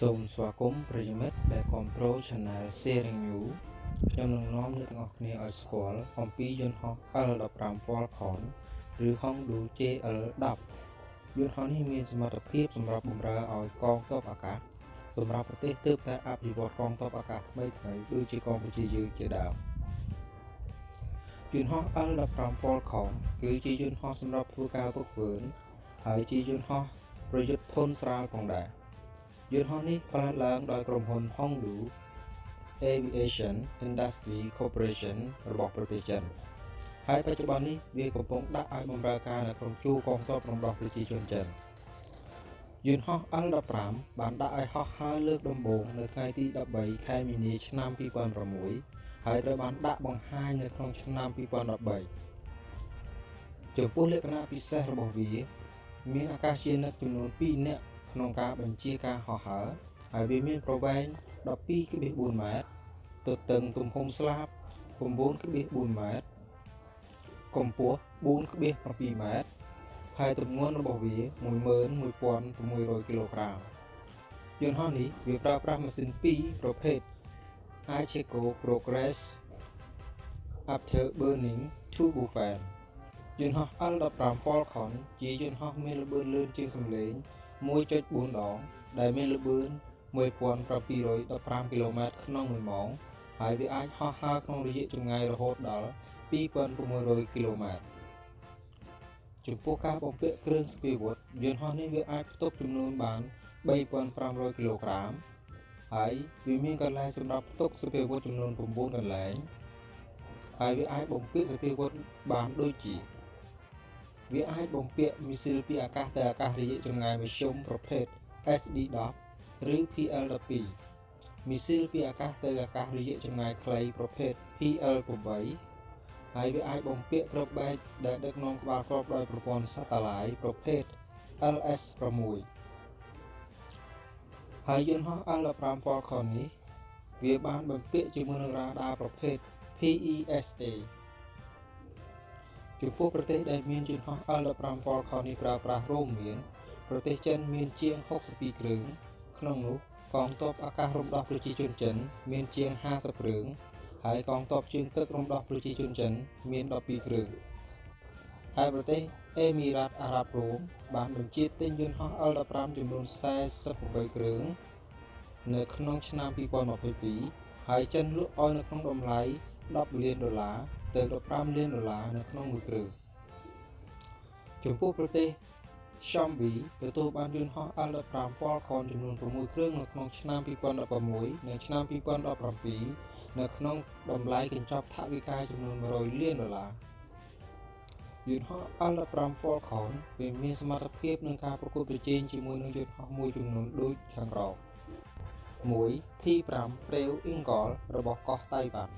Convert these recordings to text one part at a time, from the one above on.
សូមស្វាគមន៍ប្រិយមិត្តដែលគាំទ្រ Channel Sharing You ខ្ញុំនឹងនាំអ្នកទាំងអស់គ្នាឲ្យស្គាល់អំពីយន្តហោះ L15 Falcon ឬ Hongdu JL10 យន្តហោះនេះមានសមត្ថភាពសម្រាប់បម្រើឲ្យកងទ័ពអាកាសសម្រាប់ប្រទេសទើបតែអភិវឌ្ឍកងទ័ពអាកាសថ្មីៗដូចជាកម្ពុជាយើងជាដើមយន្តហោះ L15 Falcon គឺជាយន្តហោះសម្រាប់ធ្វើការហ្វឹកហ្វឺនហើយជាយន្តហោះប្រយុទ្ធធន់ស្រាលផងដែរយន្តហោះនេះផលិតឡើងដោយក្រុមហ៊ុន Hongdu Aviation Industry Corporation របស់ប្រទេសចិនហើយបច្ចុប្បន្ននេះវាកំពុងដាក់ឲ្យបម្រើការនៅក្នុងជួរកងទ័ពរំដោះប្រជាជនចិនយន្តហោះ L15 បានដាក់ឲ្យហោះហើរលើកដំបូងនៅថ្ងៃទី13ខែមីនាឆ្នាំ2006ហើយត្រូវបានដាក់បង្ហាញនៅក្នុងឆ្នាំ2013ចំពោះលក្ខណៈពិសេសរបស់វាមានអាកាសយានិកចំនួន2នាក់ក្នុងការបញ្ជាការហោះហើរហើយវាមានប្រវែង 12.4 ម៉ែត្រទទឹងទំហំស្លាប 9.4 ម៉ែត្រកម្ពស់ 4.7 ម៉ែត្រហើយទម្ងន់របស់វា 11,600 គីឡូក្រាមយន្តហោះនេះវាប្រើប្រាស់ម៉ាស៊ីន2ប្រភេទ Icheco Progress Afterburning Turbofan យន្តហោះ L15 Falcon ជាយន្តហោះមានល្បឿនលឿនជាងសំឡេង 1.4 ដងដែលមានល្បឿន 1715 គីឡូម៉ែត្រក្នុង1ម៉ោងហើយវាអាចហោះហើរក្នុងរយៈចម្ងាយរហូតដល់ 2600 គីឡូម៉ែត្រចំពោះការបំពាក់គ្រឿងស្ពាយវុធយន្តហោះនេះវាអាចផ្ទុកចំនួនបាន 3500 គីឡូក្រាមហើយវាមានកន្លែងសម្រាប់ផ្ទុកស្ពាយវុធចំនួន 9 កន្លែងហើយវាអាចបំពាក់ស្ពាយវុធបានដូចជាវាអាចបំពាក់មីស៊ីលពីអាកាសទៅអាកាសរយៈចម្ងាយមធ្យមប្រភេទ SD-10 ឬ PL-12 មីស៊ីលពីអាកាសទៅអាកាសរយៈចម្ងាយខ្លីប្រភេទ PL-8 ហើយវាអាចបំពាក់គ្រាប់បែកដែលដឹកនាំក្បាលគ្រាប់ដោយប្រព័ន្ធសាតាឡាយប្រភេទ LS-6 ហើយយន្តហោះ L15 Falcon នេះវាបានបំពាក់ជាមួយនឹងរ៉ាដាប្រភេទ PESAចំពោះប្រទេសដែលមានយន្តហោះ L15 Falcon នេះប្រើប្រាស់រួមមានប្រទេសចិនមានជាង62គ្រឿងក្នុងនោះកងទ័ពអាកាសរំដោះប្រជាជនចិនមានជាង50គ្រឿងហើយកងទ័ពជើងទឹករំដោះប្រជាជនចិនមាន12គ្រឿងហើយប្រទេសអេមីរ៉ាតអារ៉ាប់រ៉ូមបានបញ្ជាទិញយន្តហោះ L15 ចំនួន48គ្រឿងនៅក្នុងឆ្នាំ2022ហើយចិនលក់ឲ្យនៅក្នុងតម្លៃ$10 លានទៅ$15 លាននៅក្នុងមួយគ្រឿងចំពោះប្រទេសZambia ទទួលបានយន្តហោះ L15 Falcon ចំនួន6គ្រឿងនៅក្នុងឆ្នាំ2016និងឆ្នាំ2017នៅក្នុងតម្លៃកញ្ចប់ថវិកាចំនួន$100 លានយន្តហោះ L15 Falcon វាមានសមត្ថភាពក្នុងការប្រកួតប្រជែងជាមួយនឹងយន្តហោះមួយចំនួនដូចខាងក្រោម 1. T5 Preu Ingol របស់កោះតៃវ៉ាន់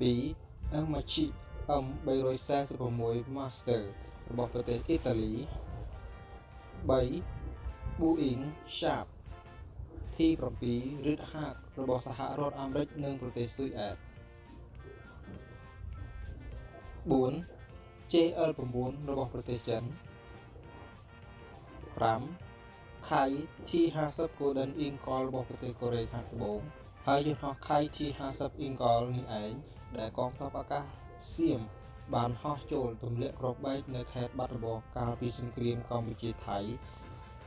2. Hamachi M346 Master របស់ប្រទេសអ៊ីតាលី 3. Boeing Sharp T7 Red Hawk របស់សហរដ្ឋអាមេរិកនិងប្រទេសស៊ុយអែត 4. JL9 របស់ប្រទេសចិន 5. Kai T50 Golden Eagle របស់ប្រទេសកូរ៉េខាងត្បូងហើយយន្តហោះ Kai T50 Eagle នេះឯងដែលកងទ័ពអាកាសសៀមបានហោះចូលទម្លាក់គ្រាប់បែកនៅខេត្តបាត់ដំបងកាលពីសង្គ្រាមកម្ពុជាថៃ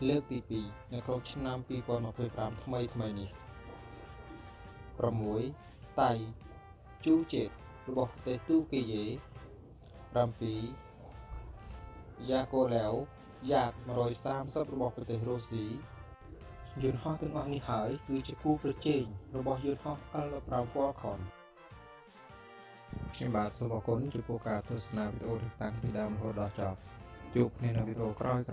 លើកទី2នៅក្នុងឆ្នាំ2025ថ្មីនេះ 6. តៃជូជេតរបស់ប្រទេសទូគីយ៉េ 7. យ៉ាកូឡែវយ៉ាក130របស់ប្រទេសរុស្ស៊ីយន្តហោះទាំងអស់នេះហើយគឺជាគូប្រជែងរបស់យន្តហោះ L15 Falcon ខ្ញុំបាទសូមអរគុណចំពោះការទស្សនាវីដេអូតាំងពីដើមរហូតដល់ចប់ជួបគ្នានៅវីដេអូក្រោយៗ